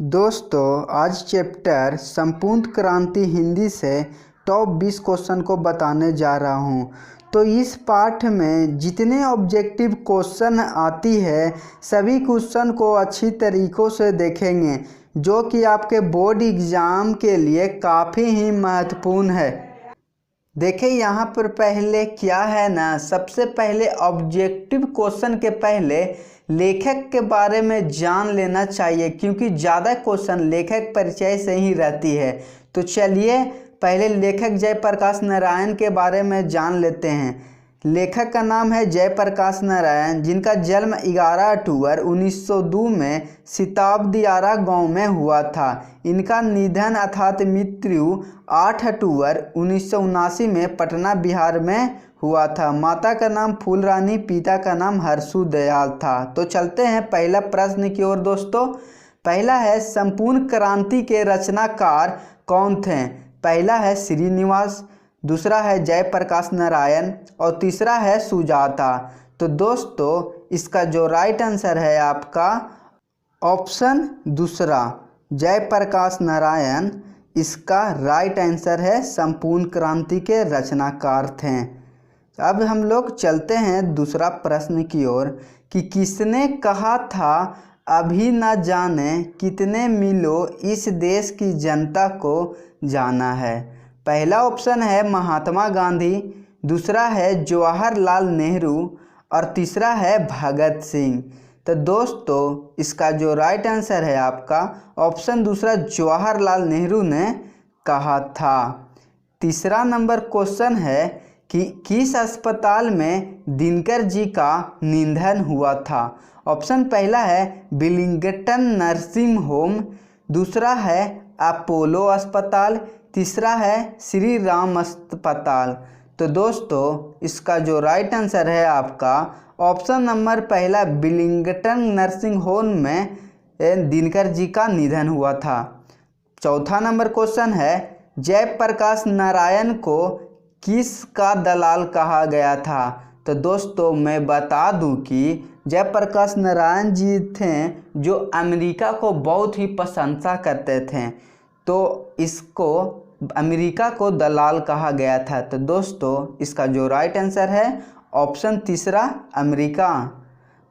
दोस्तों आज चैप्टर संपूर्ण क्रांति हिंदी से टॉप 20 क्वेश्चन को बताने जा रहा हूं। तो इस पाठ में जितने ऑब्जेक्टिव क्वेश्चन आती है सभी क्वेश्चन को अच्छी तरीक़ों से देखेंगे, जो कि आपके बोर्ड एग्ज़ाम के लिए काफ़ी ही महत्वपूर्ण है। देखिए यहाँ पर पहले क्या है ना, सबसे पहले ऑब्जेक्टिव क्वेश्चन के पहले लेखक के बारे में जान लेना चाहिए, क्योंकि ज़्यादा क्वेश्चन लेखक परिचय से ही रहती है। तो चलिए पहले लेखक जयप्रकाश नारायण के बारे में जान लेते हैं। लेखक का नाम है जयप्रकाश नारायण, जिनका जन्म 11 अक्टूबर 1902 में सिताबदियारा गांव में हुआ था। इनका निधन अर्थात मृत्यु 8 अक्टूबर 1979 में पटना बिहार में हुआ था। माता का नाम फूलरानी, पिता का नाम हर्षु दयाल था। तो चलते हैं पहला प्रश्न की ओर दोस्तों। पहला है संपूर्ण क्रांति के रचनाकार कौन थे? पहला है श्रीनिवास, दूसरा है जयप्रकाश नारायण और तीसरा है सुजाता। तो दोस्तों इसका जो राइट आंसर है आपका ऑप्शन दूसरा जयप्रकाश नारायण, इसका राइट आंसर है। संपूर्ण क्रांति के रचनाकार थे। अब हम लोग चलते हैं दूसरा प्रश्न की ओर कि किसने कहा था अभी न जाने कितने मीलों इस देश की जनता को जाना है? पहला ऑप्शन है महात्मा गांधी, दूसरा है जवाहरलाल नेहरू और तीसरा है भगत सिंह। तो दोस्तों इसका जो राइट आंसर है आपका ऑप्शन दूसरा जवाहरलाल नेहरू ने कहा था। तीसरा नंबर क्वेश्चन है कि किस अस्पताल में दिनकर जी का निधन हुआ था? ऑप्शन पहला है विलिंगटन नर्सिंग होम, दूसरा है अपोलो अस्पताल, तीसरा है श्री राम अस्पताल। तो दोस्तों इसका जो राइट आंसर है आपका ऑप्शन नंबर पहला विलिंगटन नर्सिंग होम में दिनकर जी का निधन हुआ था। चौथा नंबर क्वेश्चन है जयप्रकाश नारायण को किसका दलाल कहा गया था? तो दोस्तों मैं बता दूं कि जयप्रकाश नारायण जी थे जो अमेरिका को बहुत ही प्रशंसा करते थे, तो इसको अमेरिका को दलाल कहा गया था। तो दोस्तों इसका जो राइट आंसर है ऑप्शन तीसरा अमेरिका।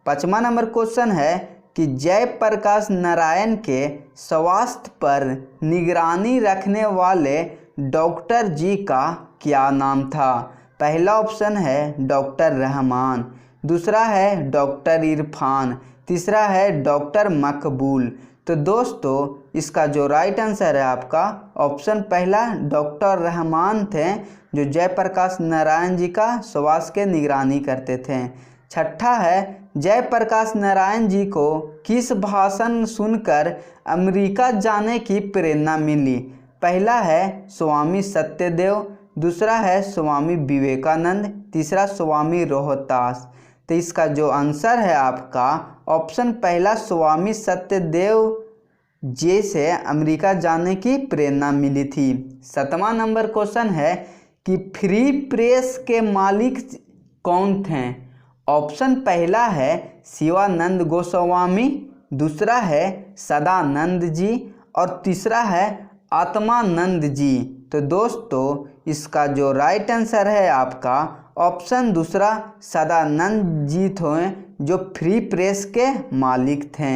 पाँचवा नंबर क्वेश्चन है कि जयप्रकाश नारायण के स्वास्थ्य पर निगरानी रखने वाले डॉक्टर जी का क्या नाम था? पहला ऑप्शन है डॉक्टर रहमान, दूसरा है डॉक्टर इरफान, तीसरा है डॉक्टर मकबूल। तो दोस्तों इसका जो राइट आंसर है आपका ऑप्शन पहला डॉक्टर रहमान थे, जो जयप्रकाश नारायण जी का स्वास्थ्य के निगरानी करते थे। छठा है जयप्रकाश नारायण जी को किस भाषण सुनकर अमेरिका जाने की प्रेरणा मिली? पहला है स्वामी सत्यदेव, दूसरा है स्वामी विवेकानंद, तीसरा स्वामी रोहतास। तो इसका जो आंसर है आपका ऑप्शन पहला स्वामी सत्यदेव जी से अमेरिका जाने की प्रेरणा मिली थी। सातवां नंबर क्वेश्चन है कि फ्री प्रेस के मालिक कौन थे? ऑप्शन पहला है शिवानंद गोस्वामी, दूसरा है सदानंद जी और तीसरा है आत्मानंद जी। तो दोस्तों इसका जो राइट आंसर है आपका ऑप्शन दूसरा सदानंद जी थे, जो फ्री प्रेस के मालिक थे।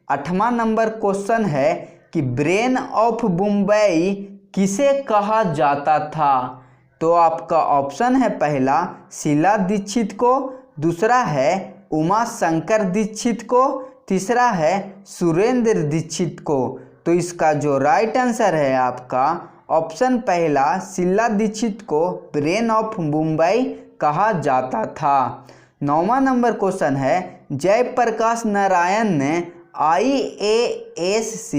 आठवां नंबर क्वेश्चन है कि ब्रेन ऑफ मुंबई किसे कहा जाता था? तो आपका ऑप्शन है पहला शीला दीक्षित को, दूसरा है उमा शंकर दीक्षित को, तीसरा है सुरेंद्र दीक्षित को। तो इसका जो राइट आंसर है आपका ऑप्शन पहला शीला दीक्षित को ब्रेन ऑफ मुंबई कहा जाता था। नौवां नंबर क्वेश्चन है जयप्रकाश नारायण ने IASC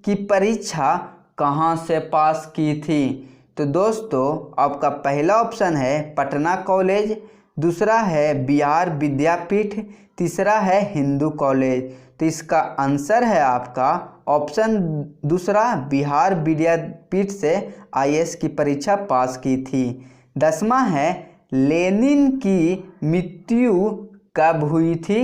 की परीक्षा कहाँ से पास की थी? तो दोस्तों आपका पहला ऑप्शन है पटना कॉलेज, दूसरा है बिहार विद्यापीठ, तीसरा है हिंदू कॉलेज। तो इसका आंसर है आपका ऑप्शन दूसरा बिहार विद्यापीठ से IAS की परीक्षा पास की थी। 10वां है लेनिन की मृत्यु कब हुई थी?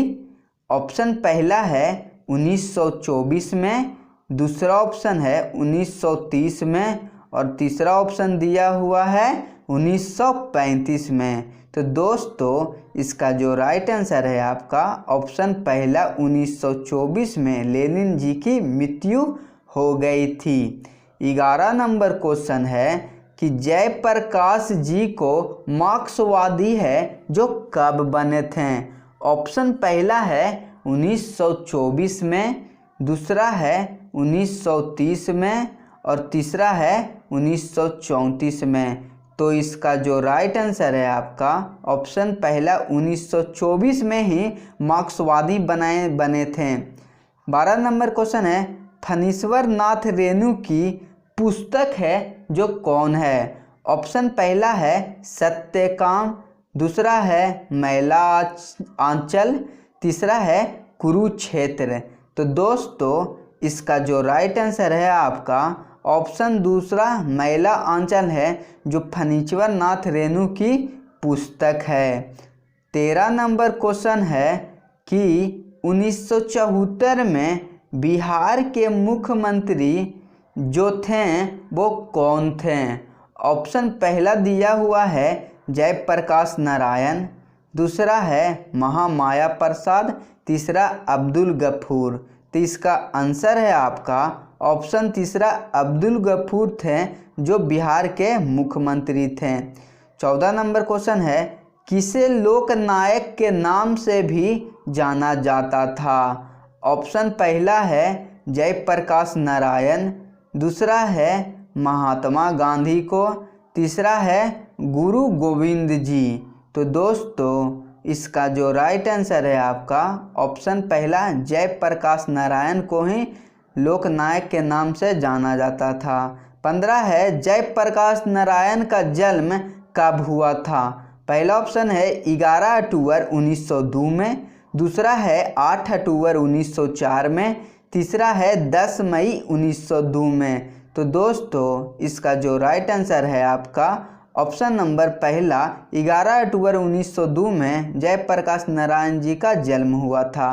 ऑप्शन पहला है 1924 में, दूसरा ऑप्शन है 1930 में और तीसरा ऑप्शन दिया हुआ है 1935 में। तो दोस्तों इसका जो राइट आंसर है आपका ऑप्शन पहला 1924 में लेनिन जी की मृत्यु हो गई थी। 11 नंबर क्वेश्चन है कि जयप्रकाश जी को मार्क्सवादी है जो कब बने थे। ऑप्शन पहला है 1924 में, दूसरा है 1930 में और तीसरा है 1934 में। तो इसका जो राइट आंसर है आपका ऑप्शन पहला 1924 में ही मार्क्सवादी बने थे। 12 नंबर क्वेश्चन है फणीश्वर नाथ रेणु की पुस्तक है जो कौन है। ऑप्शन पहला है सत्यकाम, दूसरा है मैला आंचल, तीसरा है कुरुक्षेत्र। तो दोस्तों इसका जो राइट आंसर है आपका ऑप्शन दूसरा मैला आंचल है जो फणीश्वर नाथ रेणु की पुस्तक है। 13 नंबर क्वेश्चन है कि 1974 में बिहार के मुख्यमंत्री जो थे वो कौन थे। ऑप्शन पहला दिया हुआ है जयप्रकाश नारायण, दूसरा है महामाया प्रसाद, तीसरा अब्दुल गफूर। तो इसका आंसर है आपका ऑप्शन तीसरा अब्दुल गफूर थे जो बिहार के मुख्यमंत्री थे। 14 नंबर क्वेश्चन है किसे लोकनायक के नाम से भी जाना जाता था। ऑप्शन पहला है जयप्रकाश नारायण, दूसरा है महात्मा गांधी को, तीसरा है गुरु गोविंद जी। तो दोस्तों इसका जो राइट आंसर है आपका ऑप्शन पहला जयप्रकाश नारायण को ही लोकनायक के नाम से जाना जाता था। 15 है जयप्रकाश नारायण का जन्म कब हुआ था। पहला ऑप्शन है 11 अक्टूबर 1902 में, दूसरा है 8 अक्टूबर 1904 में, तीसरा है 10 मई 1902 में। तो दोस्तों इसका जो राइट आंसर है आपका ऑप्शन नंबर पहला 11 अक्टूबर 1902 में जयप्रकाश नारायण जी का जन्म हुआ था।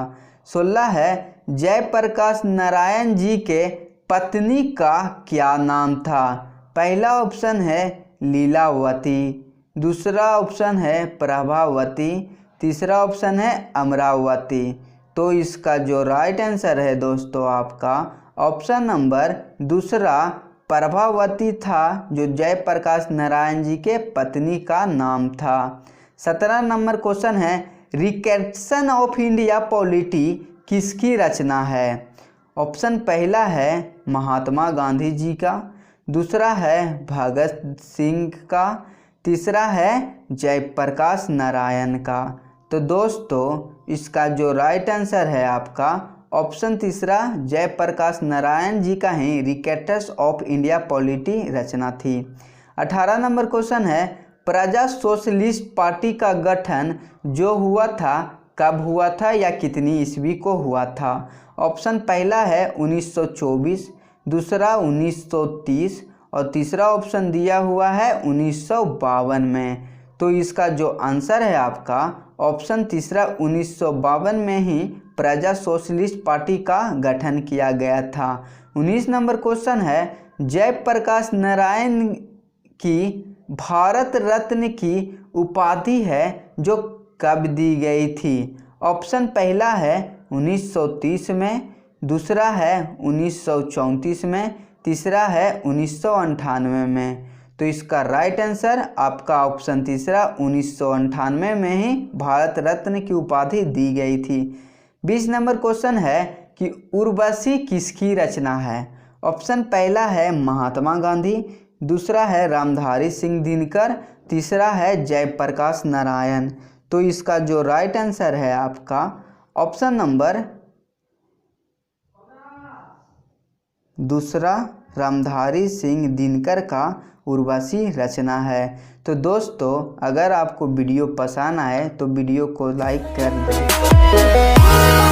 16 है जयप्रकाश नारायण जी के पत्नी का क्या नाम था। पहला ऑप्शन है लीलावती, दूसरा ऑप्शन है प्रभावती, तीसरा ऑप्शन है अमरावती। तो इसका जो राइट आंसर है दोस्तों आपका ऑप्शन नंबर दूसरा प्रभावती था जो जयप्रकाश नारायण जी के पत्नी का नाम था। 17 नंबर क्वेश्चन है रिकन्स्ट्रक्शन ऑफ इंडिया पॉलिटी किसकी रचना है। ऑप्शन पहला है महात्मा गांधी जी का, दूसरा है भगत सिंह का, तीसरा है जयप्रकाश नारायण का। तो दोस्तों इसका जो राइट आंसर है आपका ऑप्शन तीसरा जयप्रकाश नारायण जी का ही रिकन्स्ट्रक्शन ऑफ इंडिया पॉलिटी रचना थी। 18 नंबर क्वेश्चन है प्रजा सोशलिस्ट पार्टी का गठन जो हुआ था कब हुआ था या कितनी ईस्वी को हुआ था। ऑप्शन पहला है 1924, दूसरा 1930 और तीसरा ऑप्शन दिया हुआ है 1952 में। तो इसका जो आंसर है आपका ऑप्शन तीसरा 1952 में ही प्रजा सोशलिस्ट पार्टी का गठन किया गया था। 19 नंबर क्वेश्चन है जयप्रकाश नारायण की भारत रत्न की उपाधि है जो कब दी गई थी। ऑप्शन पहला है 1930 में, दूसरा है 1934 में, तीसरा है 1998 में। तो इसका राइट आंसर आपका ऑप्शन तीसरा 1998 में ही भारत रत्न की उपाधि दी गई थी। 20 नंबर क्वेश्चन है कि उर्वशी किसकी रचना है। ऑप्शन पहला है महात्मा गांधी, दूसरा है रामधारी सिंह दिनकर, तीसरा है जयप्रकाश नारायण। तो इसका जो राइट आंसर है आपका ऑप्शन नंबर दूसरा रामधारी सिंह दिनकर का उर्वशी रचना है। तो दोस्तों अगर आपको वीडियो पसंद आए तो वीडियो को लाइक कर दें।